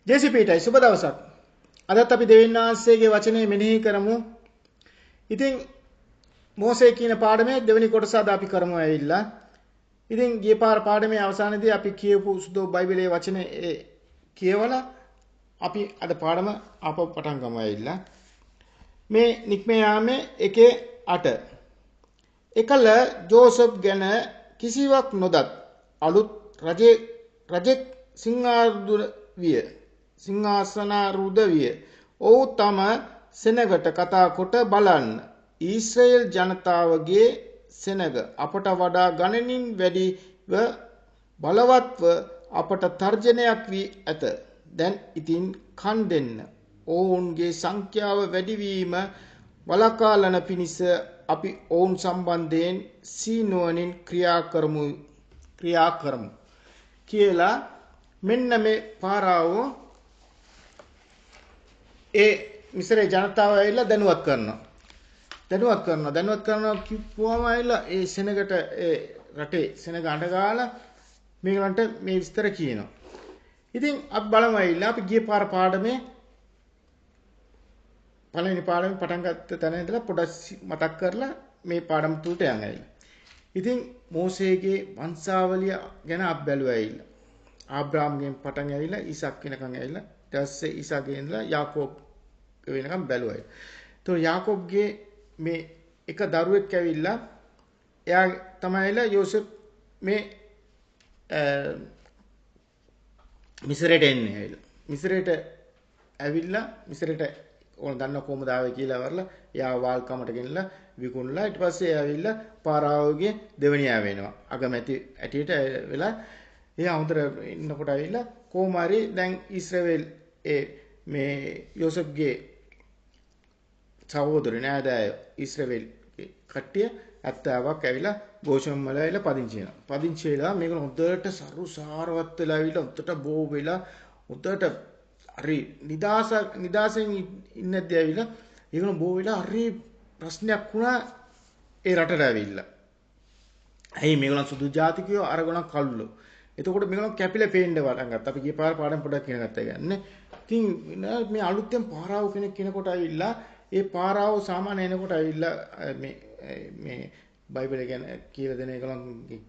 ජේසිපීටයි සුබ දවසක්. අදත් අපි දෙවියන් වහන්සේගේ වචනේ මෙනෙහි කරමු. ඉතින් මෝසේ කියන පාඩමේ දෙවෙනි කොටස අද අපි කරමු ඇවිල්ලා. ඉතින් ගිය පාර පාඩමේ අවසානයේදී අපි කියපු සුදු බයිබලයේ වචනේ කියවලා අපි අද පාඩම ආපහු පටන් ගමු ඇවිල්ලා. මේ නික්මේ යාමේ 1:8 එකල ජෝසප් ගැන කිසිවක් නොදත් අලුත් රජෙක් සිංහාසනාරූඪ විය. ඔහු තම සෙනගට කතා කොට බලන්න. ඊශ්‍රායෙල් ජනතාවගේ සෙනග අපට වඩා ගණනින් වැඩිව බලවත්ව අපට තර්ජනයක් වී ඇත. දැන් ඉතින් කන් දෙන්න. ඔවුන්ගේ සංඛ්‍යාව වැඩිවීම වළකාලන පිණිස අපි ඔවුන් සම්බන්ධයෙන් සීනුවණින් ක්‍රියා කරමු කියලා මෙන්න මේ පාරාවෝ ඒ මිස්රේ ජනතාව ඇවිල්ලා දැනුවත් කරනවා කිව්වම ඇවිල්ලා ඒ සෙනගට ඒ රටේ සෙනග අඬ ගාලා මේගලන්ට මේ විස්තර කියනවා. ඉතින් අපි බලමු ඇවිල්ලා අපි ගිය පාර පාඩමේ පළවෙනි පාඩමේ පටන් ගත්ත තැන ඉඳලා පොඩක් මතක් කරලා මේ පාඩම තුලට යන්න ඇවිල්ලා. ඉතින් මෝසේගේ වංශාවලිය ගැන අපි බැලුවා ඇවිල්ලා. ආබ්‍රාම්ගෙන් පටන් ඇවිල්ලා ඊසක් වෙනකන් ඇවිල්ලා ඊට පස්සේ ඊසාගේ ඉඳලා යාකෝබ් වෙනකම් බැලුවා. ඒතකොට යාකෝබ්ගේ මේ එක දරුවෙක් ඇවිල්ලා එයා තමයි ඇවිල්ලා යෝසෙෆ් මේ මිස්රයට එන්නේ ඇවිල්ලා. මිස්රයට ඇවිල්ලා මිස්රයට ඕන දන්න කොහොමද ආවේ කියලා වරලා එයා වාල්කමට ගෙනලා විකුණලා ඊට පස්සේ එයා ඇවිල්ලා පාරාවෝගේ දෙවනියා වෙනවා. අගමැති ඇටියට වෙලා එයා හොඳට ඉන්නකොට ඇවිල්ලා කොහොම හරි දැන් ඊශ්‍රායෙල් මේ යෝසෙෆ්ගේ සහෝදරය නෑදෑය ඊශ්‍රායෙල් කට්ටිය 70ක් ඇවිල්ලා ගෝෂන් වල ඇවිල්ලා පදිංචි වෙනවා. පදිංචි වෙලා මේක හොඳට සරුසාරවත් වෙලා ඇවිල්ලා හොඳට බෝ වෙලා හොඳට හරි නිදාසෙන් ඉන්නදී ඇවිල්ලා ඒගොල්ලෝ බෝ වෙලා හරි ප්‍රශ්නයක් වුණා ඒ රටට ඇවිල්ලා. ඇයි මේගොල්ලන් සුදු ජාතිකයෝ අරගොල්ලන් කල්ලෝ. එතකොට මේගොල්ලන් කැපිලා පේන්න පටන් ගත්තා. අපි ගිය පාර පාඩම් පොඩක් කියන ගත්තා කියන්නේ. ඉතින් මේ අලුතෙන් පාරාව කෙනෙක් කෙනකොට ඇවිල්ලා ඒ පාරාව සාමාන්‍ය එනකොට ඇවිල්ලා මේ බයිබලය ගැන කියලා දෙන ඒගොල්ලන්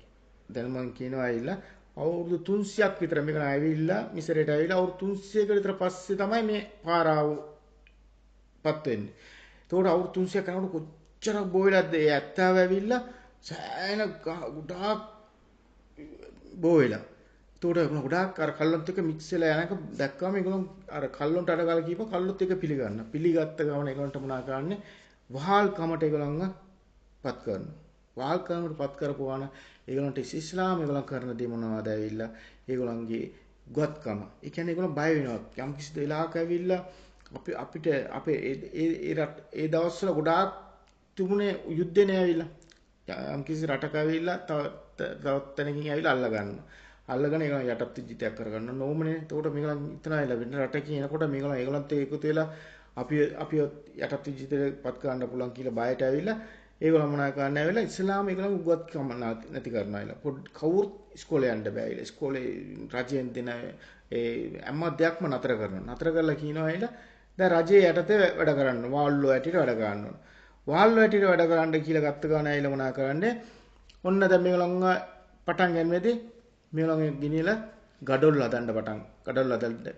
දැන් මම කියනවා ඇවිල්ලා අවුරුදු 300ක් විතර මේක ඇවිල්ලා මිසරයට ඇවිල්ලා අවුරුදු 300ක විතර පස්සේ තමයි මේ පාරාව පත් වෙන්නේ. එතකොට අවුරුදු 300ක් යනකොට කොච්චර බෝවිලාද ඒ 70 ඇවිල්ලා සෑහෙන ගොඩාක් බෝ වෙලා. ඒතකොට ගොඩාක් අර කල්ලොත් එක්ක මික්ස් වෙලා යනක දැක්කම ඒගොල්ලෝ අර කල්ලොන්ට අඩගාලා කීප කල්ලොත් එක්ක පිළිගන්න. පිළිගත්ත ගමන් ඒගොල්ලන්ට මොනා කරන්නේ? වහල් කමට ඒගොල්ලන්ව පත් කරනවා. වහල් කමට පත් කරපුවාන ඒගොල්ලන්ට ඉස්ලාම ඒගොල්ලන් කරන දේ මොනවද ඇවිල්ලා ඒගොල්ලන්ගේ ගොත්කම. ඒ කියන්නේ ඒගොල්ලන් බය වෙනවා. යම් කිසි වෙලාවක ඇවිල්ලා අපිට අපේ ඒ දවස්වල ගොඩාක් තිබුණේ යුද්ධනේ ඇවිල්ලා. යම් කිසි රටක ඇවිල්ලා තවත් තැනකින් ඇවිල්ලා අල්ල ගන්නවා. අල්ලගෙන ඒගොල්ලන් යටත් විජිතයක් කරගන්න ඕමනේ. එතකොට මේගොල්ලන් ඉතනයිලා වෙන රටකින් එනකොට මේගොල්ලන්ත් එකතු වෙලා අපි යටත් විජිතයටපත් කරන්න පුළුවන් කියලා බයට ඇවිල්ලා ඒගොල්ලන් මොනා කරන්න ඇවිල්ලා ඉස්ලාම ඒගොල්ලන් උගත්කම නැති කරනවා ඇවිල්ලා. කවුරුත් ඉස්කෝලේ යන්න බෑ ඇවිල්ලා. ඉස්කෝලේ රජයෙන් දෙන ඒ හැම දෙයක්ම නතර කරනවා. නතර කරලා කියනවා ඇවිල්ලා දැන් රජයේ යටතේ වැඩ කරන්න. වාල්ලෝ ඇටියට වැඩ ගන්න ඕන. වාල්ලෝ ඇටියට වැඩ කරන්න කියලා ගත්ත ගාන ඇවිල්ලා මොනා කරන්නේ? ඔන්න දැන් මේගොල්ලන් පටන් ගන්නවේදී මේගොල්ලන් ගිනියලා ගඩොල් හදන්න ගඩොල් හදන්න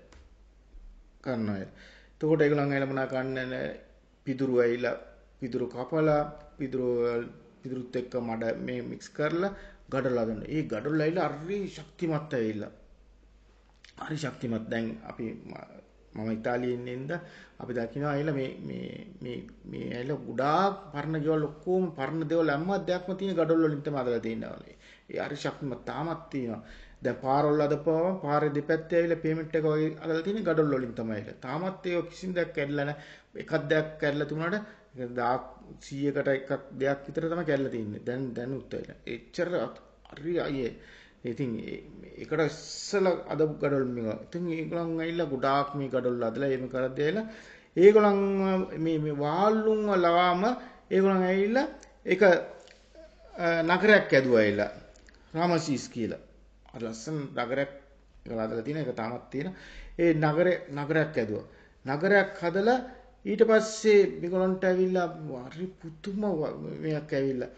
කරනවා. එතකොට ඒගොල්ලන් ඇවිල්ලා මොනා කරන්නේ? පිදුරු ඇවිල්ලා පිදුරු කපලා පිදුරුත් එක්ක මඩ මේ මික්ස් කරලා ගඩොල් හදන්න. ඒ ගඩොල් ඇවිල්ලා හරි ශක්තිමත් ඇවිල්ලා. හරි ශක්තිමත්. දැන් අපි මම ඉතාලියෙන් ඉඳන් අපි දකිනවා ඇවිල්ලා මේ ඇවිල්ලා ගොඩාක් පරණ ගෙවල් ඔක්කොම පරණ දේවල් හැම දෙයක්ම තියෙන ගඩොල් වලින් තමයි හදලා තියෙනවා. ඒ හරි ශක්තිමත් තාමත් තියෙනවා. දැන් පාරවල් හදපුවම පාරේ දෙපැත්තේ ඇවිල්ලා පේමන්ට් එක වගේ හදලා තියෙන ගඩොල් වලින් තමයි. තාමත් ඒක කිසිම දෙයක් කැඩලා නැහැ. එකක් දෙයක් කැඩලා තිබුණාට 100කට එකක් දෙයක් විතර තමයි කැඩලා තියෙන්නේ. දැනුත් ඇවිල්ලා. එච්චර හරි අයියේ. ඉතින් ඒකට ඉස්සලා අදපු ගඩොල් මේවා. ඉතින් ඒගොල්ලන් ඇවිල්ලා ගොඩාක් මේ ගඩොල් හදලා එහෙම කරද්දී ඇවිල්ලා ඒගොල්ලන් මේ වාල්ලුන් වලවාම ඒගොල්ලන් ඇවිල්ලා ඒක නගරයක් ඇදුවා ඇවිල්ලා. රාමසීස් කියලා. අර ලස්සන නගරයක් ඒක හදලා තියෙන එක තාමත් තියෙන. ඒ නගරයක් ඇදුවා. නගරයක් හදලා ඊට පස්සේ මේගොල්ලන්ට ඇවිල්ලා හරි පුදුම මේයක් ඇවිල්ලා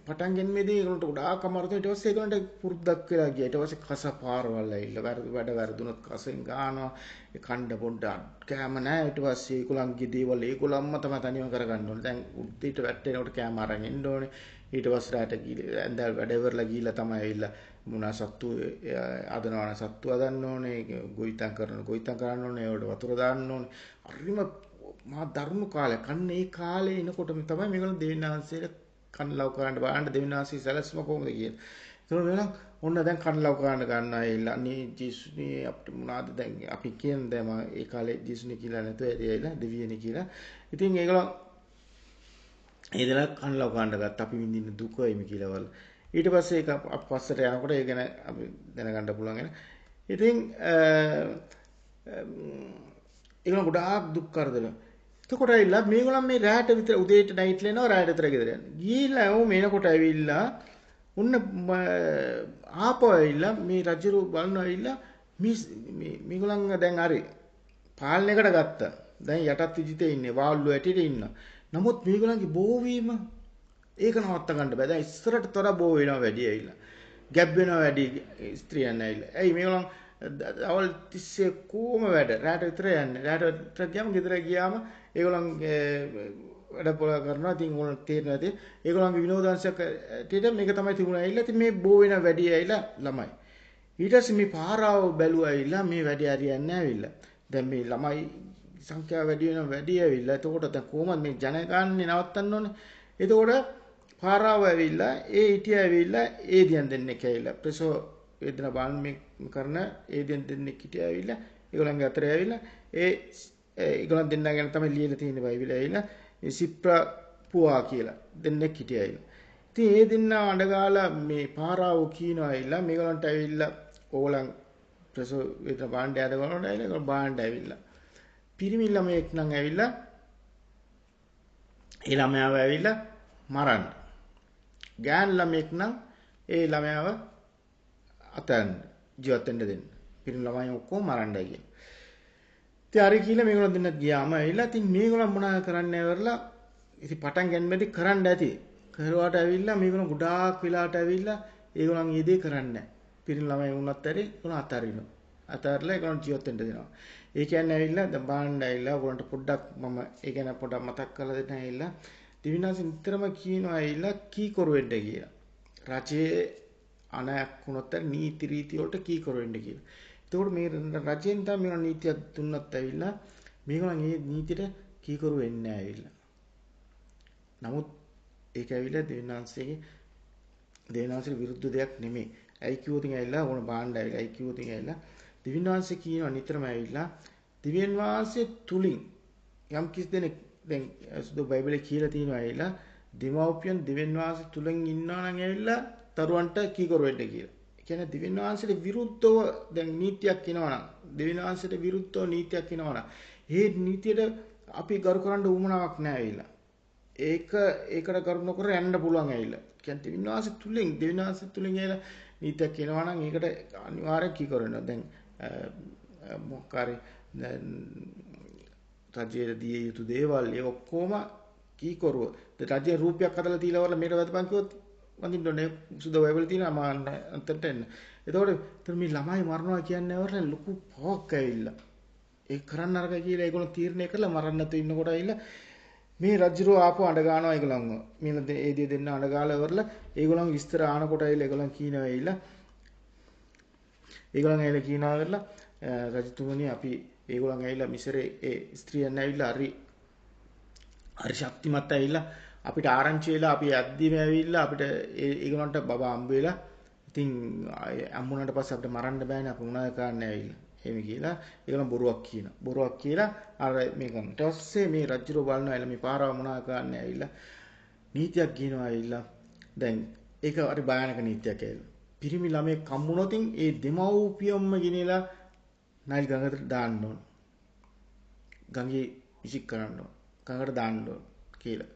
පටන් ගැනීමේදී ඒගොල්ලන්ට ගොඩාක් අමාරුයි. ඊට පස්සේ ඒගොල්ලන්ට පුරුද්දක් වෙලා ගියා. ඊට පස්සේ කස පාරවල් ඇවිල්ලා වැඩ වැරදුනොත් කසෙන් ගන්නවා. ඒ කණ්ඩ පොඩ්ඩ කෑම නැහැ. ඊට පස්සේ ඒගොල්ලන්ගේ දේවල් ඒගොල්ලන්ම තමයි තනියම කරගන්න ඕනේ. දැන් උද්දීට වැටෙනකොට කෑම අරන් එන්න ඕනේ. ඊට පස්සේ රාට ගිහලා ඇඳල් වැඩ ඉවරලා ගිහලා තමයි ඇවිල්ලා මොනවා සත්තු ආදනවන සත්තු හදන්න ඕනේ. ගොවිතැන් කරන්න ඕනේ. ඒවට වතුර දාන්න ඕනේ. හරිම මහා දරුණු කාලයක්. අන්න ඒ කාලේ එනකොටම තමයි මේගොල්ලෝ දෙවියන්වහන්සේට කන්ලව් කරන්න බලන්න දෙවියන්වහන්සේ සැලැස්ම කොහොමද කියලා. ඒක වෙනවා ඔන්න දැන් කන්ලව් කරන්න ගන්නවා ඇවිල්ලා. අනේ ජේසුනේ අපිට මොනවද දැන් අපි කියන දැන් ඒ කාලේ ජේසුනේ කියලා නැතුව ඇවිල්ලා දෙවියනේ කියලා. ඉතින් ඒගොල්ලෝ ඒ දලා කන්ලව් කරන්න ගත්තා. අපි විඳින්න දුක එමි කියලාවල්. ඊට පස්සේ ඒක පස්සට යනකොට ඒ ගැන අපි දැනගන්න පුළුවන් වෙන. ඉතින් ඒගොල්ලෝ ගොඩාක් දුක් කරදර. එතකොට ඇවිල්ලා මේගොල්ලන් මේ රැට විතර උදේට නයිට් ලේනවා රැට විතර ගෙදර යනවා. ගිහිල්ලා ඔව් එනකොට ඇවිල්ලා උන්න ආපහු ඇවිල්ලා මේ රජුරු බලනවා ඇවිල්ලා මේගොල්ලන් දැන් හරි පාලනයකට ගත්තා. දැන් යටත් විජිතේ ඉන්නේ වාල්ලු ඇටිට ඉන්න. නමුත් මේගොල්ලන්ගේ බෝවීම ඒක නවත්ත ගන්න බෑ. දැන් ඉස්සරට තොර බෝ වෙනවා වැඩි ඇවිල්ලා. ගැබ් වෙනවා වැඩි ස්ත්‍රියන් ඇවිල්ලා. ඇයි මේගොල්ලන් අවල් තිස්සේ කොහොම වැඩ රැට විතර යන්නේ. රැට විතර ගියාම ගෙදර ගියාම ඒගොල්ලන්ගේ වැඩ පොළ කරනවා. ඉතින් ඕගොල්ලන්ට තේරෙනවා ඇති. ඒගොල්ලන්ගේ විනෝදාංශයක් ඇටියට මේක තමයි තිබුණා ඇවිල්ලා. ඉතින් මේ බෝ වෙන වැඩි ඇවිල්ලා ළමයි. ඊට පස්සේ මේ පාරාව බැලුවා ඇවිල්ලා මේ වැඩි හරියන්නේ නැහැ ඇවිල්ලා. දැන් මේ ළමයි සංඛ්‍යාව වැඩි වෙනවා වැඩි ඇවිල්ලා. එතකොට දැන් කොහොමද මේ ජනගහන්නේ නවත්තන්න ඕනේ. එතකොට පාරාව ඇවිල්ලා ඒ ඉටිය ඇවිල්ලා ඒ දියන් දෙන්නෙක් ඇවිල්ලා ප්‍රසව වේදනා බාන් මේ කරන ඒ දියන් දෙන්නෙක් හිටියා ඇවිල්ලා ඒගොල්ලන්ගේ අතරේ ඇවිල්ලා ඒගොල්ලන් දෙන්නා ගැන තමයි ලියලා තියෙන්නේ බයිබලයේ ඇවිල්ලා ඒ සිප්‍රා පුවා කියලා දෙන්නෙක් හිටියා ඇවිල්ලා. ඉතින් ඒ දෙන්නා අඬගාලා මේ පාරාව කියනවා ඇවිල්ලා මේගොල්ලන්ට ඇවිල්ලා ඕගොල්ලන් ප්‍රසව වේදනා බාණ්ඩ ඇදගොල්ලන්ට ඇවිල්ලා ඒගොල්ලන් බාණ්ඩ ඇවිල්ලා පිරිමි ළමයෙක් නම් ඇවිල්ලා ඒ ළමයාව ඇවිල්ලා මරන්න. ගෑන් ළමෙක් නම් ඒ ළමයාව අතන් ජීවත් වෙන්න දෙන්න. පිරිමි ළමයි ඔක්කොම මරන්නයි කියන. ඉතින් හරි කියලා මේගොල්ලෝ දෙන්නත් ගියාම ඇවිල්ලා ඉතින් මේගොල්ලෝ මොනවා කරන්නේ ඉවරලා ඉතින් පටන් ගන්නමෙදි කරන්න ඇති. කරුවාට ඇවිල්ලා මේගොල්ලෝ ගොඩාක් වෙලාවට ඇවිල්ලා ඒගොල්ලන් මේ දේ කරන්නේ නැහැ. පිරිමි ළමයි වුණත් ඇරි ඒගොල්ලෝ අතාරිනවා. අතාරලා ඒගොල්ලෝ ජීවත් වෙන්න දෙනවා. ඒ කියන්නේ ඇවිල්ලා දැන් බාණ්ඩ ඇවිල්ලා ඔයගොල්ලන්ට පොඩ්ඩක් මම ඒ ගැන පොඩ්ඩක් මතක් කරලා දෙන්න ඇවිල්ලා දිවිනාසෙ නිතරම කියනවා ඇවිල්ලා කීකරු වෙන්න කියලා. රජයේ අනයක් වුණොත් නීති රීති වලට කීකරු වෙන්න කියලා. එතකොට මේ රජෙන් තමයි මේ නීතියක් දුන්නත් ඇවිල්ලා මේගොල්ලන් මේ නීතියට කීකරු වෙන්නේ නැහැ ඇවිල්ලා. නමුත් ඒක ඇවිල්ලා දෙවිනාංශයේ විරුද්ධ දෙයක් නෙමෙයි. ඇයි කිව්වොතින් ඇවිල්ලා ඕන බාණ්ඩ ඇවිල්ලා ඇයි කිව්වොතින් ඇවිල්ලා දිවිනාංශය කියනවා නිතරම ඇවිල්ලා දිව්‍යන් වහන්සේ තුලින් යම් කිසි දෙනෙක් දැන් සුදු බයිබලයේ කියලා තියෙනවා ඇවිල්ලා දෙමව්පියන් දිව්‍යන් වහන්සේ තුලින් ඉන්නවා නම් ඇවිල්ලා දරුවන්ට කීකරු වෙන්න කියලා. ඒ කියන්නේ දිව්‍යන් වහන්සේට විරුද්ධව දැන් නීතියක් එනවා නම් දිව්‍යන් වහන්සේට විරුද්ධව නීතියක් එනවා නම් ඒ නීතියට අපි ගරු කරන්න උවමනාවක් නැහැ ඇවිල්ලා. ඒකට කරු නොකර යන්න පුළුවන් ඇවිල්ලා. කියන්නේ දිව්‍යන් වහන්සේ තුලින් ඇවිල්ලා නීතියක් එනවා නම් ඒකට අනිවාර්යෙන් කීකරු වෙනවා. දැන් මොකාරි රජයේ දිය යුතු දේවල් ඒ ඔක්කොම කීකරුව. රජයේ රූපයක් හදලා තියලා වල මේක වැදපන් කිව්වොත් වඳින්න ඕනේ. සුදු බයිබල් තියෙනවා මා අන්තරට එන්න. එතකොට මේ ළමයි මරනවා කියන්නේ වල ලොකු පවක් ඇවිල්ලා. ඒක කරන්න අරගයි කියලා ඒගොල්ලෝ තීරණය කරලා මරන්න නැතුව ඉන්නකොට ඇවිල්ලා මේ රජුරෝ ආපහු අඬ ගන්නවා ඒගොල්ලන්ව. මේ ඒ දිය දෙන්න අඬ ගාලා ඉවරලා ඒගොල්ලන් විස්තර ආනකොට ඇවිල්ලා ඒගොල්ලන් කියනවා ඇවිල්ලා ඒගොල්ලන් ඇවිල්ලා කියනවා වෙලා රජතුමනි අපි ඒගොල්ලන් ඇවිල්ලා මිසරේ ඒ ස්ත්‍රියන් ඇවිල්ලා හරි ශක්තිමත් ඇවිල්ලා අපිට ආරංචි වෙලා අපි යද්දීම ඇවිල්ලා අපිට ඒගොල්ලන්ට බබා හම්බ වෙලා ඉතින් අම්මුණාට පස්සේ අපිට මරන්න බෑනේ අපි මොනවාද කරන්න ඇවිල්ලා එහෙම කියලා ඒගොල්ලන් බොරුවක් කියලා අර මේක ඊට පස්සේ මේ රජුරෝ බලනවා එළ මේ පාරව මොනවාද කරන්න ඇවිල්ලා නීතියක් කියනවා ඇවිල්ලා දැන් ඒක හරි භයානක නීතියක් ඇවිල්ලා පිරිමි ළමයි කම්මුණොතින් ඒ දෙමව්පියොම්ම ගෙනිලා නයිල් ගඟට දාන්න ඕන. ගඟේ විසික් කරන්න ඕන. ගඟට දාන්න ඕන කියලා.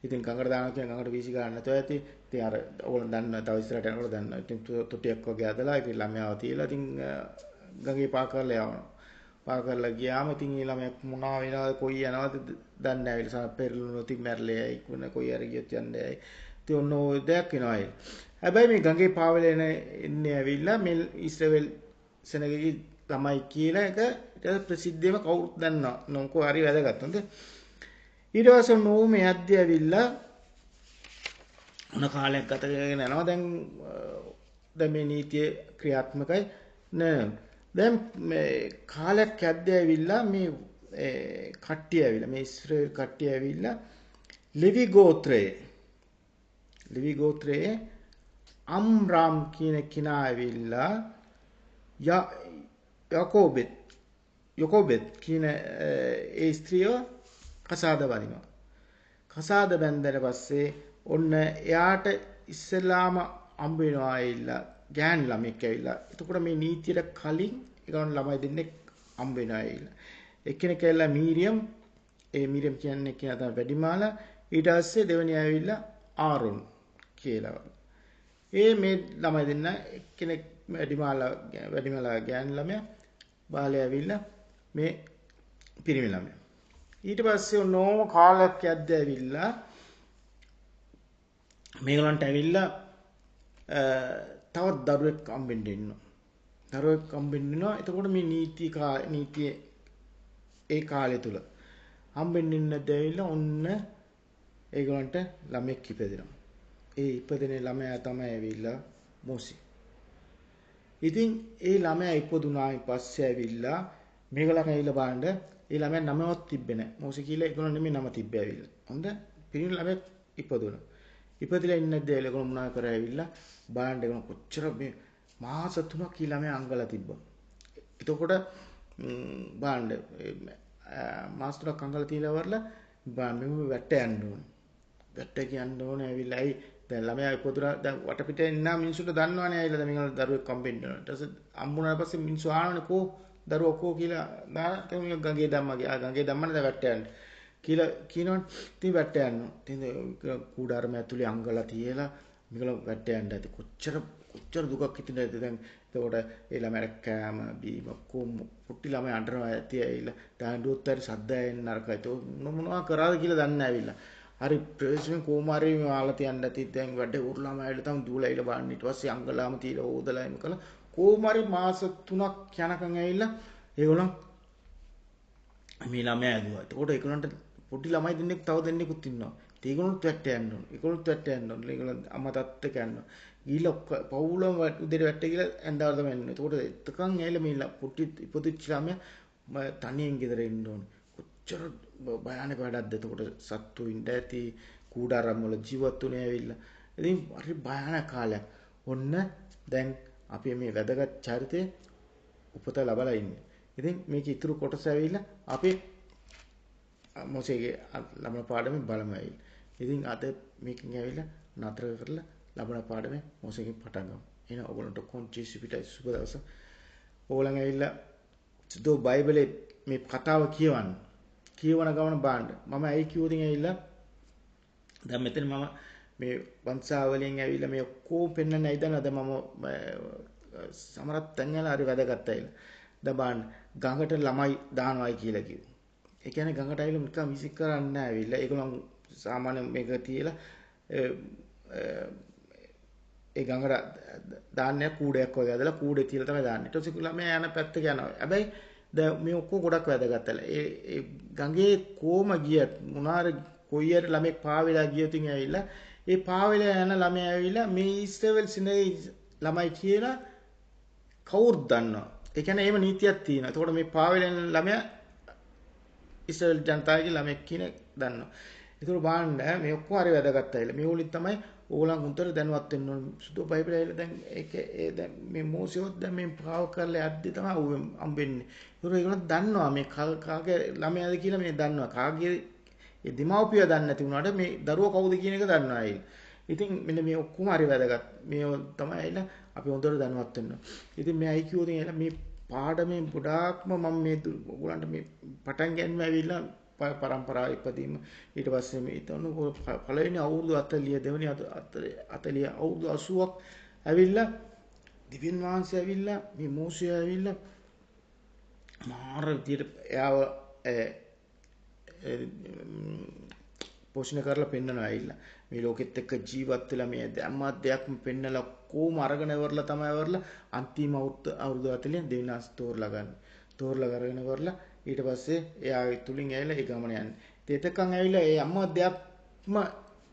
ඉතින් ගඟට දානවා කියන්නේ ගඟට වීසි ගන්න නැතුව ඇති. ඉතින් අර ඕගොල්ලෝ දන්නවා තව ඉස්සරහට යනකොට දන්නවා. ඉතින් තොටියක් වගේ ඇදලා ඉතින් ළමයාව තියලා ඉතින් ගඟේ පා කරලා යවනවා. පා කරලා ගියාම ඉතින් ඒ ළමයා මොනවා වෙනවද කොයි යනවද දන්නේ නැහැ. ඒලා පෙරළුණු ඉතින් මැරලෙයි කුණ කොයි හරි ගියොත් යන්නේ ඇයි. ඉතින් ඔන්න ඔය දෙයක් වෙනවා ඒක. හැබැයි මේ ගඟේ පාවෙල එන්නේ ඇවිල්ලා මේ ඊශ්‍රායෙල් සෙනගගේ ළමයි කියලා එක ඊට ප්‍රසිද්ධියම කවුරුත් දන්නවා. නෝකෝ හරි වැදගත්. හොඳ. ඊට පස්සේ නෝ මේ යද්දී ඇවිල්ලා මොන කාලයක් ගත කරගෙන යනවා. දැන් මේ නීතිය ක්‍රියාත්මකයි නෑ. දැන් මේ කාලයක් යද්දී ඇවිල්ලා මේ කට්ටිය ඇවිල්ලා මේ ඉස්රායෙල් කට්ටිය ඇවිල්ලා ලෙවි ගෝත්‍රයේ අම්රාම් කියන කෙනා ඇවිල්ලා යකෝබෙත් කියන ඒ ස්ත්‍රියව කසාද බඳිනවා. කසාද බැඳලා පස්සේ ඔන්න එයාට ඉස්සෙල්ලාම හම්බ වෙනවා ඇවිල්ලා ගෑන් ළමෙක් ඇවිල්ලා. එතකොට මේ නීතියට කලින් ඒගොල්ලන් ළමයි දෙන්නෙක් හම්බ වෙනවා ඇවිල්ලා. එක්කෙනෙක් ඇවිල්ලා මීරියම් මීරියම් කියන්නේ කෙනා තමයි වැඩිමාලා. ඊට පස්සේ දෙවෙනි ඇවිල්ලා ආරොන් කියලා. මේ ළමයි දෙන්න එක්කෙනෙක් වැඩිමාලා ගෑන් ළමයා බාලය ඇවිල්ලා මේ පිරිමි ළමයා. ඊට පස්සේ ඕනෝම කාලයක් යද්දී ඇවිල්ලා මේගොල්ලන්ට ඇවිල්ලා තවත් දරුවෙක් හම්බෙන්න ඉන්නවා. දරුවෙක් හම්බෙන්න ඉන්නවා. එතකොට මේ නීතිය ඒ කාලය තුල හම්බෙන්න ඉන්න දෙවිලා ඔන්න ඒගොල්ලන්ට ළමෙක් ඉපදෙනවා. ඒ ඉපදෙන ළමයා තමයි ඇවිල්ලා මෝසි. ඉතින් ඒ ළමයා ඉපදුනායින් පස්සේ ඇවිල්ලා මේගොල්ලන් ඇවිල්ලා බලන්න ඒ ළමයා නමවත් තිබ්බේ නැහැ. මෝසි කියලා ඒගොල්ලන් නෙමෙයි නම තිබ්බේ ඇවිල්ලා. හොඳ පිරිමි ළමෙක් ඉපදුණා. ඉපදිලා ඉන්න දෙයල ඒගොල්ලෝ මොනවා කරා ඇවිල්ලා බලන්න ඒගොල්ලෝ කොච්චර මේ මාස 3ක් ඊ ළමයා අංගලා තිබ්බා. එතකොට බලන්න මාස 3ක් අංගලා තියලා වරලා බලන්න මේ වැට්ට යන්න ඕනේ. වැට්ට කියන්න ඕනේ ඇවිල්ලා ඇයි දැන් ළමයා ඉපදුනා දැන් වටපිටේ ඉන්න මිනිස්සුන්ට දන්නවනේ ඇවිල්ලා දැන් මේගොල්ලෝ දරුවෙක් හම්බෙන්න ඕන. ඊට පස්සේ හම්බුනාට පස්සේ මිනිස්සු ආනනේ කෝ දරුවෝ කෝ කියලා නාන ගඟේ දැම්මා ගියා. ගඟේ දැම්මම දැන් වැට්ට යන්න. කියලා කියනවනේ. ඉතින් වැට්ට යනවා. ඉතින් කූඩාරම ඇතුලේ අංගලා තියලා මේගොල්ලෝ වැට්ට යන්න ඇති. කොච්චර දුකක් හිතෙනවද දැන්. එතකොට ඒ ළමයට කෑම බීම කොම් පුටි ළමයි අඬනවා ඇති ඇවිල්ලා. දාඬුවොත් හරි සද්දයෙන් නරකයි. ඒක මොනවා කරාද කියලා දන්නේ නැහැ ඇවිල්ලා. හරි ප්‍රවේශයෙන් කොමාරි මාලා තියන්න ඇති. දැන් වැඩ උරුලාම ඇවිල්ලා තමයි දූලා ඇවිල්ලා බලන්න. ඊට පස්සේ අංගලාම තියලා ඕදලා එම කළා. කොමාරි මාස 3ක් යනකම් ඇවිල්ලා ඒගොල්ලෝ මේ ළමයා ඇදුවා. එතකොට ඒගොල්ලන්ට පොඩි ළමයි දෙන්නෙක් තව දෙන්නෙකුත් ඉන්නවා. ඒගොල්ලොත් වැට්ට යන්න ඕන. ඒගොල්ලොත් වැට්ට යන්න ඕන. ඒගොල්ලන් අම්මා තාත්තා කියනවා. ගිහිල්ලා පවුලම උදේට වැට්ට ගිහලා ඇඳවල තමයි එන්නේ. එතකොට එතකන් ඇවිල්ලා මේ පොටි ඉපදිච්ච ළමයා තනියෙන් ගෙදර ඉන්න ඕන. කොච්චර භයානක වැඩක්ද. එතකොට සත්තු ඉඳ ඇති කූඩාරම් වල ජීවත් වුණේ ඇවිල්ලා. ඉතින් හරි භයානක කාලයක්. ඔන්න දැන් අපි මේ වැදගත් චරිතය උපත ලබලා ඉන්නේ. ඉතින් මේක ඉතුරු කොටස ඇවිල්ලා අපි මොසේගේ ලබන පාඩමේ බලමු ඇවිල්ලා. ඉතින් අද මේකෙන් ඇවිල්ලා නතර කරලා ලබන පාඩමේ මොසේගෙන් පටන් ගමු. එහෙනම් ඔයගොල්ලන්ට කොන්චිසි පිටයි සුබ දවස. ඕගොල්ලන් ඇවිල්ලා සුදු බයිබලේ මේ කතාව කියවන්න. කියවන ගමන බලන්න. මම ඇයි කිව්වොතින් ඇවිල්ලා දැන් මෙතන මම මේ වංශාවලියෙන් ඇවිල්ලා මේ ඔක්කොම පෙන්වන්න ඇයිදනද මම සමහරක් තැන්වල හරි වැදගත් ඇවිල්ලා. දැන් බලන්න ගඟට ළමයි දානවායි කියලා කිව්වා. ඒ කියන්නේ ගඟට ඇවිල්ලා නිකන් විසික් කරන්නේ නැහැ ඇවිල්ලා. ඒගොල්ලන් සාමාන්‍ය මේක තියලා ඒ ගඟට දාන්නේ කූඩයක් වගේ ඇදලා කූඩේ තියලා තමයි දාන්නේ. ඊට පස්සේ ළමයා යන පැත්තට යනවා. හැබැයි දැන් මේ ඔක්කොම ගොඩක් වැදගත් ඇල. ඒ ගඟේ කොම ගියත් මොනාර කොයි හරි ළමෙක් පාවෙලා ගියොතින් ඇවිල්ලා ඒ පාවෙලා යන ළමයා ඇවිල්ලා මේ ඊස්ටර්වෙල් සිනේ ළමයි කියලා කවුරුත් දන්නවා. ඒ කියන්නේ එහෙම නීතියක් තියෙනවා. එතකොට මේ පාවෙලා යන ළමයා ඉස්රායෙල් ජනතාවගේ ළමෙක් කියන දන්නවා. ඒතර බලන්න මේ ඔක්කොම හරි වැදගත් ඇවිල්ලා. මේ උලින් තමයි ඕගොල්ලන් උන්තර දැනුවත් වෙන්න ඕන. සුදු බයිබලය ඇවිල්ලා දැන් ඒකේ දැන් මේ මෝසියොත් දැන් මේ පාව කරලා යද්දි තමයි හම්බෙන්නේ. ඒතර ඒගොල්ලෝ දන්නවා මේ කාගේ ළමයාද කියලා මේ දන්නවා. කාගේ ඒ දෙමව්පියෝ දන්නේ නැති වුණාට මේ දරුවා කවුද කියන එක දන්නවා ඇයි. ඉතින් මෙන්න මේ ඔක්කොම හරි වැදගත්. මේ තමයි ඇවිල්ලා අපි හොඳට දැනුවත් වෙන්න. ඉතින් මේ අයිකියෝදින් ඇවිල්ලා මේ පාඩමේ ගොඩාක්ම මම මේ ඔයගොල්ලන්ට මේ පටන් ගන්න ඇවිල්ලා පරම්පරාව ඉපදීම ඊට පස්සේ මේ හිතන්න පළවෙනි අවුරුදු 40 දෙවෙනි 40 අවුරුදු 80ක් ඇවිල්ලා දිව්‍යන් වහන්සේ ඇවිල්ලා මේ මෝසය ඇවිල්ලා මාර විදියට එයාව පෝෂණය කරලා පෙන්නනවා ඇවිල්ලා මේ ලෝකෙත් එක්ක ජීවත් වෙලා මේ හැම දෙයක්ම පෙන්නලා කොහොම අරගෙන ඉවරලා තමයි ඉවරලා අන්තිම අවුරුදු 40 දෙවිනාස් තෝරලා ගන්න. තෝරලා කරගෙන ඉවරලා ඊට පස්සේ එයා තුලින් ඇවිල්ලා ඒ ගමන යන්නේ. ඉතින් එතකන් ඇවිල්ලා ඒ හැම දෙයක්ම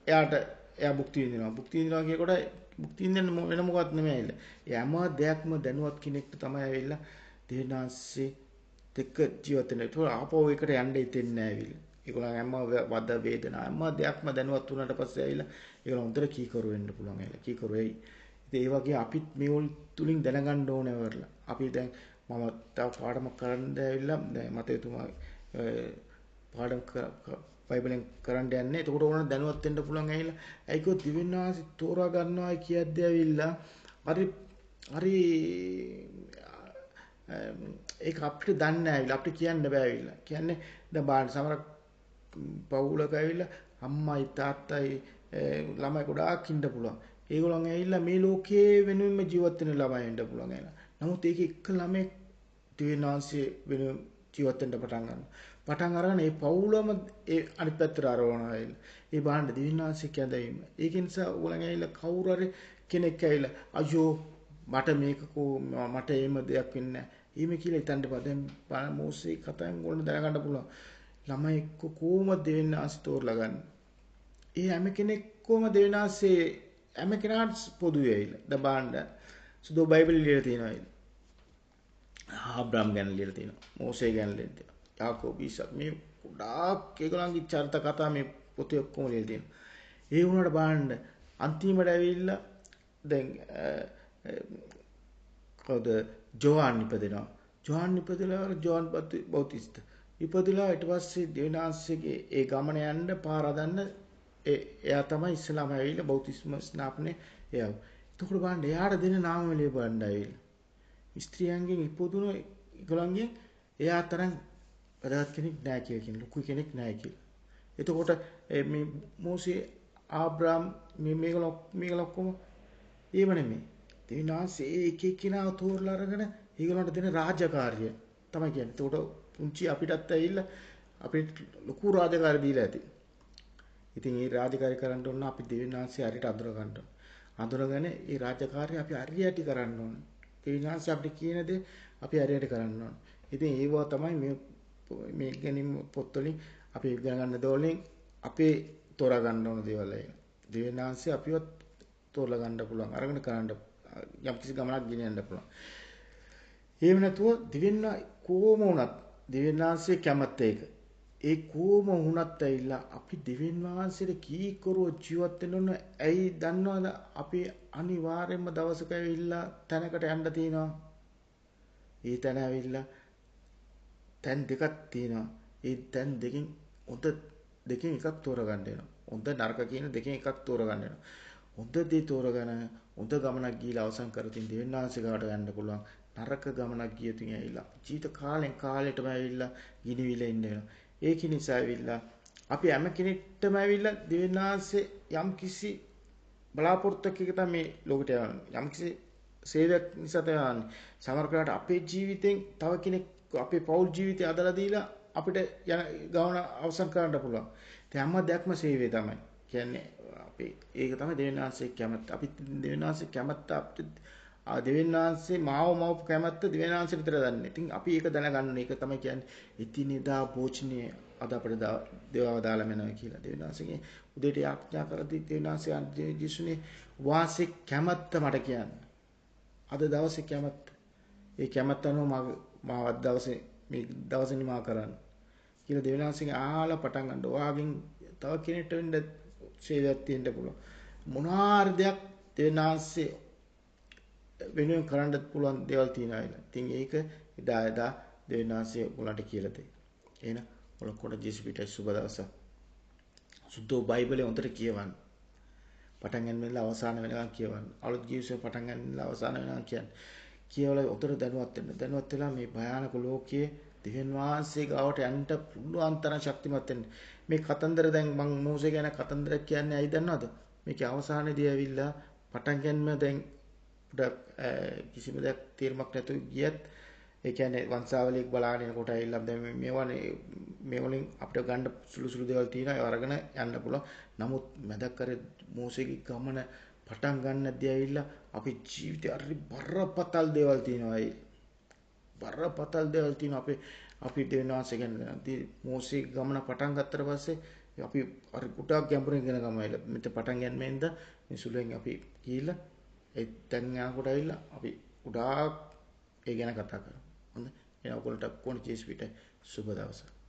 එයා භුක්ති විඳිනවා. භුක්ති විඳිනවා කියනකොට භුක්ති විඳින්න වෙන මොකවත් නෙමෙයි ඇවිල්ලා. ඒ හැම දෙයක්ම දැනුවත් කෙනෙක්ට තමයි ඇවිල්ලා දෙවිනාස්සේ දෙක ජීවත් වෙන්නේ. ඒක ආපහු එකට යන්න හිතෙන්නේ නැහැ ඇවිල්ලා. ඒගොල්ලන් හැම වද වේදනා හැම දෙයක්ම දැනුවත් වුණාට පස්සේ ඇවිල්ලා ඒගොල්ලන් හොඳට කීකරු වෙන්න පුළුවන් ඇවිල්ලා. කීකරු වෙයි. ඉතින් ඒ වගේ අපිත් මේවල තුලින් දැනගන්න ඕනේ වරලා. අපි දැන් මම තව පාඩමක් කරන්න ඇවිල්ලා දැන් මතේතුමා පාඩම් බයිබලෙන් කරන්න යන්නේ. එතකොට ඕන දැනුවත් වෙන්න පුළුවන් ඇවිල්ලා. ඒකෝ දිවෙනාසි තෝරා ගන්නවා කියද්දී ඇවිල්ලා හරි ඒක අපිට දන්නේ නැහැ ඇවිල්ලා. අපිට කියන්න බෑ ඇවිල්ලා. කියන්නේ දැන් බාහිර සමහර පවුලක ඇවිල්ලා අම්මයි තාත්තයි ළමයි ගොඩාක් ඉන්න පුළුවන්. ඒගොල්ලන් ඇවිල්ලා මේ ලෝකයේ වෙනුවෙන්ම ජීවත් වෙන ළමයි ඉන්න පුළුවන් ඇවිල්ලා. නමුත් ඒක එක්ක ළමෙක් දිව්‍යනාංශයේ වෙනුවෙන් ජීවත් වෙන්න පටන් ගන්නවා. පටන් අරගෙන ඒ පවුලම ඒ අනිත් පැත්තට අරවනවා ඇවිල්ලා. ඒ බාහිර දිව්‍යනාංශය කැඳවීම. ඒක නිසා ඕගොල්ලන් ඇවිල්ලා කවුරු හරි කෙනෙක් ඇවිල්ලා අයියෝ මට මේක මට එහෙම දෙයක් වෙන්නේ නැහැ. එහෙම කියලා හිතන්න බෑ. දැන් මෝසේ කතාවෙන් ඕගොල්ලෝ දැනගන්න පුළුවන්. ළමයි එක්ක කොහොමද දෙවිනාංශ තෝරලා ගන්න. ඒ හැම කෙනෙක්වම දෙවිනාංශේ හැම කෙනාට පොදුයි ඇවිල්ලා. දබාන්න සුදු බයිබලෙ ලියලා තියෙනවා. ආබ්‍රහම් ගැන ලියලා තියෙනවා. මෝසේ ගැන ලියලා තියෙනවා. යාකෝබ් ඊසක් මේ ගොඩාක් ඒගොල්ලන්ගේ චරිත කතා මේ පොතේ ඔක්කොම ලියලා තියෙනවා. ඒ වුණාට බලන්න අන්තිමට ඇවිල්ලා දැන් කවුද ජෝහන් ඉපදෙනවා. ජෝහන් ඉපදලා ජෝහන් බෞතිස්ත ඉපදලා ඊට පස්සේ දෙවිනාංශයේ ඒ ගමන යන්න පාර හදන්න එයා තමයි ඉස්ලාම ඇවිල්ලා බෞතිස්ම ස්නාපනේ එයා. එතකොට බලන්න එයාට දෙන නාම ලියපන්න ඇවිල්ලා. ස්ත්‍රියන්ගෙන් ඉපදුණු ඒගොල්ලන්ගෙන් එයා තරම් වැඩක් කෙනෙක් නැහැ කියලා කියන ලොකු කෙනෙක් නැහැ කියලා. එතකොට මේ මෝසේ ආබ්‍රහම් මේගොල්ලෝ ඔක්කොම ඒව නෙමෙයි. දෙවිනාංශයේ එක එක්කිනාව තෝරලා අරගෙන ඒගොල්ලන්ට දෙන රාජකාරිය තමයි කියන්නේ. එතකොට පුංචි අපිටත් ඇවිල්ලා අපිට ලොකු රාජකාරිය දීලා ඇති. ඉතින් මේ රාජකාරිය කරන්න ඕන අපි දෙවිනාංශය හරියට අඳුර ගන්න ඕන. අඳුරගෙන මේ රාජකාරිය අපි හරියට කරන්න ඕන. දෙවිනාංශය අපිට කියන දේ අපි හරියට කරන්න ඕන. ඉතින් ඒවා තමයි මේ ගැනීම පොත්වලින් අපි ඉගෙන ගන්න දෝලෙන් අපේ තෝරා ගන්න ඕන දේවල් අය. දෙවිනාංශය අපිව තෝරලා ගන්න පුළුවන්. අරගෙන කරන්න යම් කිසි ගමනක් ගෙනියන්න පුළුවන්. එහෙම නැතුව දිවෙන්න කොහොම වුණත් දිවෙන්නාංශයේ කැමැත්ත ඒක. ඒ කොහොම වුණත් ඇවිල්ලා අපි දිවෙන්නාංශයේ කීකරුව ජීවත් වෙන්න ඕන. ඇයි දන්නවද අපි අනිවාර්යයෙන්ම දවසක ඇවිල්ලා තැනකට යන්න තියෙනවා. ඒ තැන ඇවිල්ලා තැන් දෙකක් තියෙනවා. ඒ තැන් දෙකෙන් හොඳ දෙකෙන් එකක් තෝරගන්න වෙනවා. හොඳ නරක කියන දෙකෙන් එකක් තෝරගන්න වෙනවා. හොඳ දේ තෝරගෙන හොඳ ගමනක් ගිහිලා අවසන් කරතින් දෙවියන්වහන්සේ ගාවට යන්න පුළුවන්. නරක ගමනක් ගියතින් ඇවිල්ලා ජීවිත කාලෙන් කාලෙටම ඇවිල්ලා ගිනිවිල ඉන්න වෙනවා. ඒක නිසා ඇවිල්ලා අපි හැම කෙනෙක්ටම ඇවිල්ලා දෙවියන්වහන්සේ යම් කිසි බලාපොරොත්තුක් එක තමයි මේ ලෝකෙට යවන්නේ. යම් කිසි සේවයක් නිසා තමයි යන්නේ. සමහර වෙලාවට අපේ ජීවිතෙන් තව කෙනෙක් අපේ පෞල් ජීවිතය අදලා දීලා අපිට යන ගමන අවසන් කරන්න පුළුවන්. ඒ හැම දෙයක්ම සේවය තමයි. කියන්නේ අපි ඒක තමයි දෙවියන්වහන්සේ කැමැත්ත. අපි දෙවියන්වහන්සේ කැමැත්ත අපිට දෙවියන්වහන්සේ මාව කැමැත්ත දෙවියන්වහන්සේ විතර දන්නේ. ඉතින් අපි ඒක දැනගන්න ඒක තමයි කියන්නේ ඉතිනිදා භෝජනේ අද අපිට දේවව දාලා මෙනවා කියලා. දෙවියන්වහන්සේගේ උදේට යාඥා කරද්දී දෙවියන්වහන්සේ ජීසුනේ වාසේ කැමැත්ත මට කියන්නේ. අද දවසේ කැමැත්ත. ඒ කැමැත්ත අනුව මාව අද දවසේ මේ දවසේ නිමා කරන්න කියලා දෙවියන්වහන්සේගේ ආලා පටන් ගන්න. ඔයාගෙන් තව කෙනෙක්ට වෙන්න සේවයක් තියෙන්න පුළුවන්. මොනාර දෙයක් දෙවියන්වහන්සේ වෙනුවෙන් කරන්න පුළුවන් දේවල් තියෙනවා. ඉතින් ඒක එදා දෙවියන්වහන්සේ ඔයගොල්ලන්ට කියලා දෙයි. එහෙනම් ඔයගොල්ලෝ ජේසු පිටයි සුබ දවසක්. සුද්ධ බයිබලේ හොඳට කියවන්න. පටන් ගන්න වෙලාව අවසාන වෙනකන් කියවන්න. අලුත් ජීවිතේ පටන් ගන්න වෙලාව අවසාන වෙනකන් කියන්න. කියවලා උතර දැනුවත් වෙන්න. දැනුවත් වෙලා මේ භයානක ලෝකයේ දෙවියන් වහන්සේ ගාවට යන්න පුළුවන් තරම් ශක්තිමත් වෙන්න. මේ කතන්දර දැන් මම මෝසේ ගැන කතන්දරයක් කියන්නේ ඇයි දන්නවද? මේකේ අවසානයේදී ඇවිල්ලා පටන් ගන්න දැන් පොඩක් කිසිම දෙයක් තීරමක් නැතුව ගියත් ඒ කියන්නේ වංශාවලියක් බලාගෙන යනකොට ඇවිල්ලා දැන් මේ වලින් අපිට ගන්න සුළු සුළු දේවල් තියෙනවා ඒ අරගෙන යන්න පුළුවන්. නමුත් මැදක් කරේ මෝසේගේ ගමන පටන් ගන්නදී ඇවිල්ලා අපේ ජීවිතේ හරි බරපතල දේවල් තියෙනවා. ඒ බරපතල දේවල් තියෙනවා අපි දෙවියන් වහන්සේ ගැන. මෝසේ ගමන පටන් ගත්තට පස්සේ අපි හරි ගොඩාක් ගැඹුරින් ඉගෙන ගමයිල. මෙතන පටන් ගන්නමෙන්ද මේ සුළුෙන් අපි ගිහිල්ලා ඒ තැන් යනකොට ඇවිල්ලා අපි ගොඩාක් ඒ ගැන කතා කරමු. හොඳයි. එහෙනම් ඔයගොල්ලන්ට කොහොමද ජේසුස්ට සුබ දවසක්.